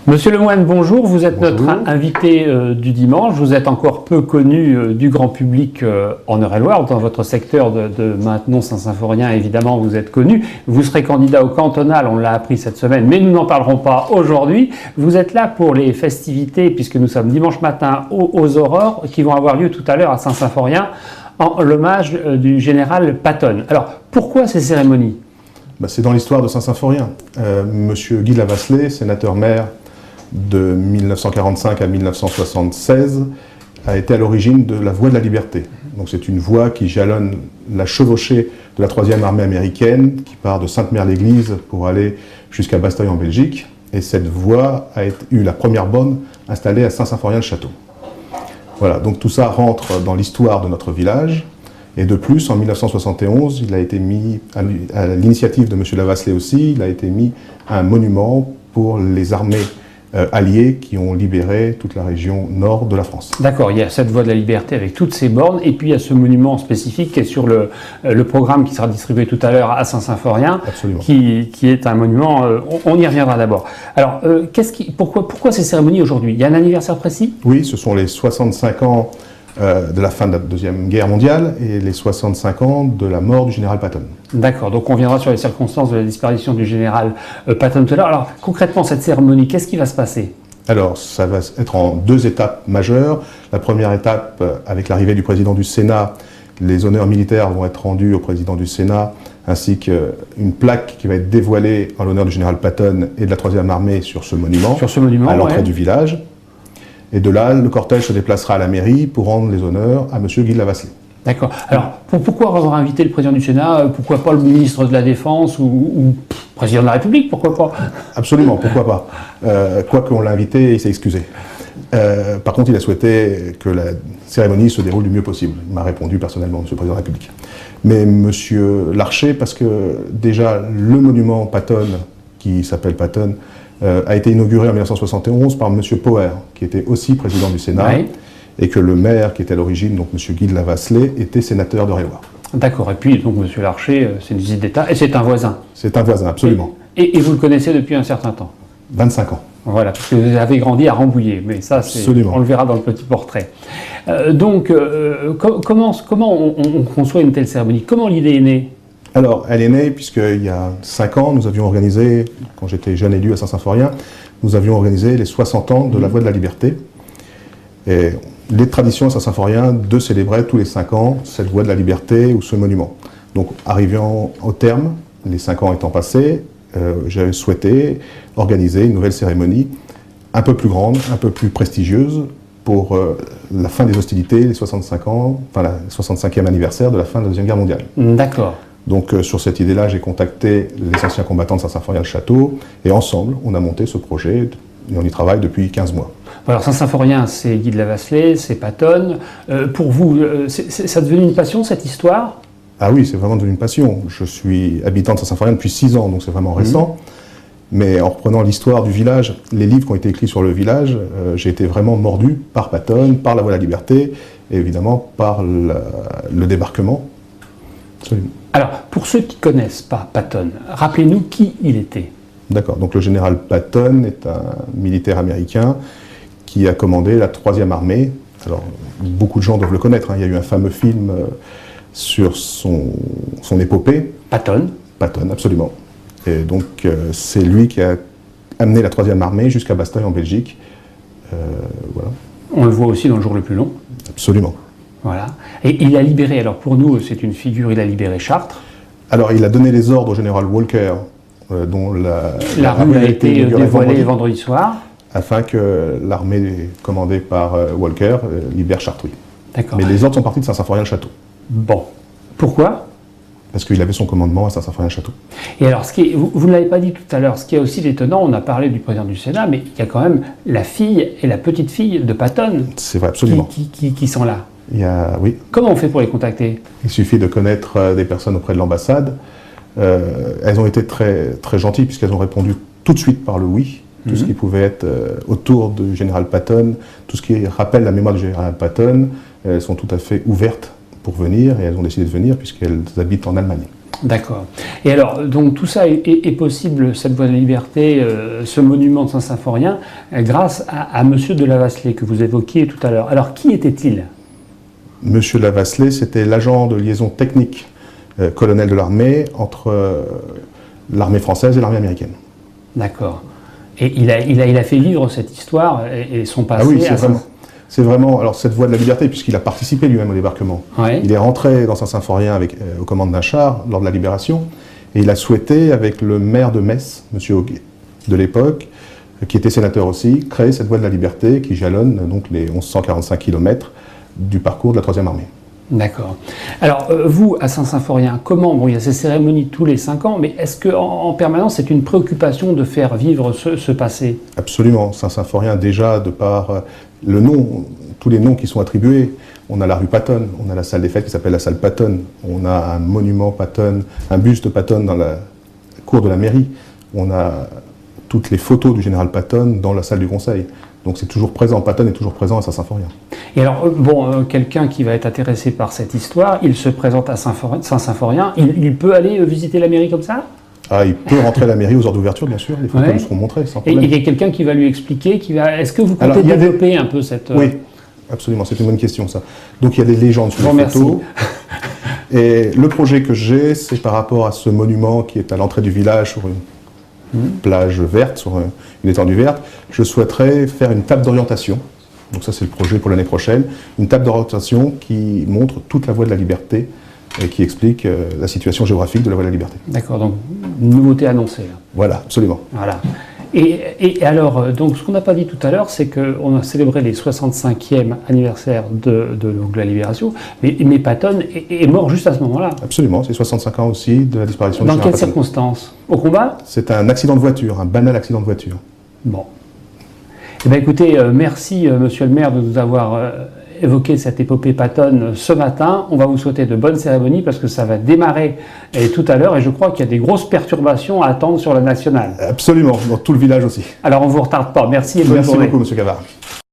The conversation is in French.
Monsieur Lemoine, bonjour. Vous êtes Bonjour. notre invité du dimanche. Vous êtes encore peu connu du grand public en Eure-et-Loire. Dans votre secteur de Maintenon Saint-Symphorien, évidemment, vous êtes connu. Vous serez candidat au cantonal, on l'a appris cette semaine, mais nous n'en parlerons pas aujourd'hui. Vous êtes là pour les festivités, puisque nous sommes dimanche matin aux Aurores, qui vont avoir lieu tout à l'heure à Saint-Symphorien, en l'hommage du général Patton. Alors, pourquoi ces cérémonies ? C'est dans l'histoire de Saint-Symphorien. Monsieur Guy de Lavasselais, sénateur-maire de 1945 à 1976, a été à l'origine de la Voie de la Liberté. Donc c'est une voie qui jalonne la chevauchée de la 3e armée américaine, qui part de Sainte-Mère-l'Église pour aller jusqu'à Bastogne en Belgique. Et cette voie a eu la première borne installée à Saint-Symphorien-le-Château. Voilà, donc tout ça rentre dans l'histoire de notre village. Et de plus, en 1971, il a été mis, à l'initiative de M. Lavasselais aussi, il a été mis un monument pour les armées alliés qui ont libéré toute la région nord de la France. D'accord, il y a cette Voie de la Liberté avec toutes ces bornes, et puis il y a ce monument spécifique qui est sur le programme qui sera distribué tout à l'heure à Saint-Symphorien, qui est un monument, on y reviendra d'abord. Alors, pourquoi ces cérémonies aujourd'hui ? Il y a un anniversaire précis ? Oui, ce sont les 65 ans de la fin de la Deuxième Guerre mondiale et les 65 ans de la mort du général Patton. D'accord, donc on viendra sur les circonstances de la disparition du général Patton tout à l'heure. Alors concrètement, cette cérémonie, qu'est-ce qui va se passer ? Alors, ça va être en 2 étapes majeures. La première étape, avec l'arrivée du président du Sénat, les honneurs militaires vont être rendus au président du Sénat, ainsi qu'une plaque qui va être dévoilée en l'honneur du général Patton et de la 3e armée sur ce monument, à l'entrée du village. Et de là, le cortège se déplacera à la mairie pour rendre les honneurs à M. Guy de Lavasselais. D'accord. Alors, pourquoi avoir invité le président du Sénat ? Pourquoi pas le ministre de la Défense ou président de la République ? Pourquoi pas ? Absolument, pourquoi pas. Quoique on l'a invité, il s'est excusé. Par contre, il a souhaité que la cérémonie se déroule du mieux possible. Il m'a répondu personnellement, M. le Président de la République. Mais M. Larcher, parce que déjà, le monument Patton, qui s'appelle Patton, a été inauguré en 1971 par M. Poher, qui était aussi président du Sénat, oui. Et que le maire qui était à l'origine, donc M. Guy de Lavasselais, était sénateur d'Eure-et-Loire. D'accord, et puis donc M. Larcher, c'est une visite d'État, et c'est un voisin. C'est un voisin, absolument. Et vous le connaissez depuis un certain temps ? 25 ans. Voilà, parce que vous avez grandi à Rambouillet, mais ça, on le verra dans le petit portrait. Comment on conçoit une telle cérémonie ? Comment l'idée est née ? Alors, elle est née puisqu'il y a 5 ans, nous avions organisé, quand j'étais jeune élu à Saint-Symphorien, nous avions organisé les 60 ans de la Voie de la Liberté. Et les traditions à Saint-Symphorien de célébrer tous les 5 ans cette Voie de la Liberté ou ce monument. Donc, arrivant au terme, les 5 ans étant passés, j'avais souhaité organiser une nouvelle cérémonie un peu plus grande, un peu plus prestigieuse pour la fin des hostilités, les 65 ans, enfin le 65e anniversaire de la fin de la Deuxième Guerre mondiale. D'accord. Donc sur cette idée-là, j'ai contacté les anciens combattants de Saint-Symphorien-le-Château et ensemble, on a monté ce projet et on y travaille depuis 15 mois. Alors Saint-Symphorien, c'est Guy de Lavasselais, c'est Patton. Pour vous, ça a devenu une passion cette histoire ? Ah oui, c'est vraiment devenu une passion. Je suis habitant de Saint-Symphorien depuis 6 ans, donc c'est vraiment récent. Mais en reprenant l'histoire du village, les livres qui ont été écrits sur le village, j'ai été vraiment mordu par Patton, par la Voie de la Liberté et évidemment par le débarquement. Absolument. Alors, pour ceux qui ne connaissent pas Patton, rappelez-nous qui il était. D'accord, donc le général Patton est un militaire américain qui a commandé la 3e armée. Alors, beaucoup de gens doivent le connaître, hein. Il y a eu un fameux film sur son épopée. Patton. Patton, absolument. Et donc, c'est lui qui a amené la 3e armée jusqu'à Bastogne en Belgique. Voilà. On le voit aussi dans Le Jour le plus long. Absolument. Voilà. Et il a libéré, alors pour nous, c'est une figure, il a libéré Chartres. Alors, il a donné les ordres au général Walker, dont la rue a été dévoilée vendredi soir. Afin que l'armée commandée par Walker libère Chartres. D'accord. Mais les ordres sont partis de Saint-Symphorien-le-Château. Bon. Pourquoi ? Parce qu'il avait son commandement à Saint-Symphorien-le-Château. Et alors, vous ne l'avez pas dit tout à l'heure, ce qui est aussi étonnant, on a parlé du président du Sénat, mais il y a quand même la fille et la petite-fille de Patton. C'est vrai, absolument. Qui sont là. Oui. Comment on fait pour les contacter ? Il suffit de connaître des personnes auprès de l'ambassade. Elles ont été très, très gentilles puisqu'elles ont répondu tout de suite par le oui. Tout ce qui pouvait être autour du général Patton, tout ce qui rappelle la mémoire du général Patton, elles sont tout à fait ouvertes pour venir et elles ont décidé de venir puisqu'elles habitent en Allemagne. D'accord. Et alors, donc tout ça est possible, cette voie de la liberté, ce monument de Saint-Symphorien, grâce à Monsieur de Lavasselais que vous évoquiez tout à l'heure. Alors, qui était-il? Monsieur Lavasselais, c'était l'agent de liaison technique, colonel de l'armée, entre l'armée française et l'armée américaine. D'accord. Et il a fait vivre cette histoire et son passé. Ah oui, c'est vraiment alors, cette voie de la liberté, puisqu'il a participé lui-même au débarquement. Ouais. Il est rentré dans Saint-Symphorien aux commandes d'un char lors de la libération, et il a souhaité, avec le maire de Metz, M. Auguet, de l'époque, qui était sénateur aussi, créer cette voie de la liberté qui jalonne donc les 1145 km du parcours de la 3e armée. D'accord. Alors, vous, à Saint-Symphorien, comment, bon, il y a ces cérémonies tous les 5 ans, mais est-ce qu'en permanence, c'est une préoccupation de faire vivre ce passé? Absolument. Saint-Symphorien, déjà, de par le nom, tous les noms qui sont attribués, on a la rue Patton, on a la salle des fêtes qui s'appelle la salle Patton, on a un monument Patton, un buste Patton dans la cour de la mairie, on a toutes les photos du général Patton dans la salle du conseil. Donc c'est toujours présent, Patton est toujours présent à Saint-Symphorien. Et alors, bon, quelqu'un qui va être intéressé par cette histoire, il se présente à Saint-Symphorien, il peut aller visiter la mairie comme ça? Ah, il peut rentrer à la mairie aux heures d'ouverture, bien sûr, les photos nous seront montrées, sans Et problème. il y a quelqu'un qui va lui expliquer, est-ce que vous comptez développer un peu cette... Oui, absolument, c'est une bonne question ça. Donc il y a des légendes sur les photos. Et le projet que j'ai, c'est par rapport à ce monument qui est à l'entrée du village sur une plage verte, sur une étendue verte. Je souhaiterais faire une table d'orientation. Donc ça, c'est le projet pour l'année prochaine. Une table d'orientation qui montre toute la voie de la liberté et qui explique la situation géographique de la voie de la liberté. D'accord, donc une nouveauté annoncée. Là. Voilà, absolument. Voilà. Et alors, donc, ce qu'on n'a pas dit tout à l'heure, c'est qu'on a célébré les 65e anniversaire de la Libération, mais Patton est mort juste à ce moment-là. Absolument, c'est 65 ans aussi de la disparition de Dans général quelles Patton. circonstances? Au combat? C'est un accident de voiture, un banal accident de voiture. Bon. Eh bien, écoutez, merci, monsieur le maire, de nous avoir évoqué cette épopée Patton ce matin. On va vous souhaiter de bonnes cérémonies parce que ça va démarrer tout à l'heure et je crois qu'il y a des grosses perturbations à attendre sur la nationale. Absolument, dans tout le village aussi. Alors, on ne vous retarde pas. Merci et bonne journée. Merci beaucoup, monsieur Cavard.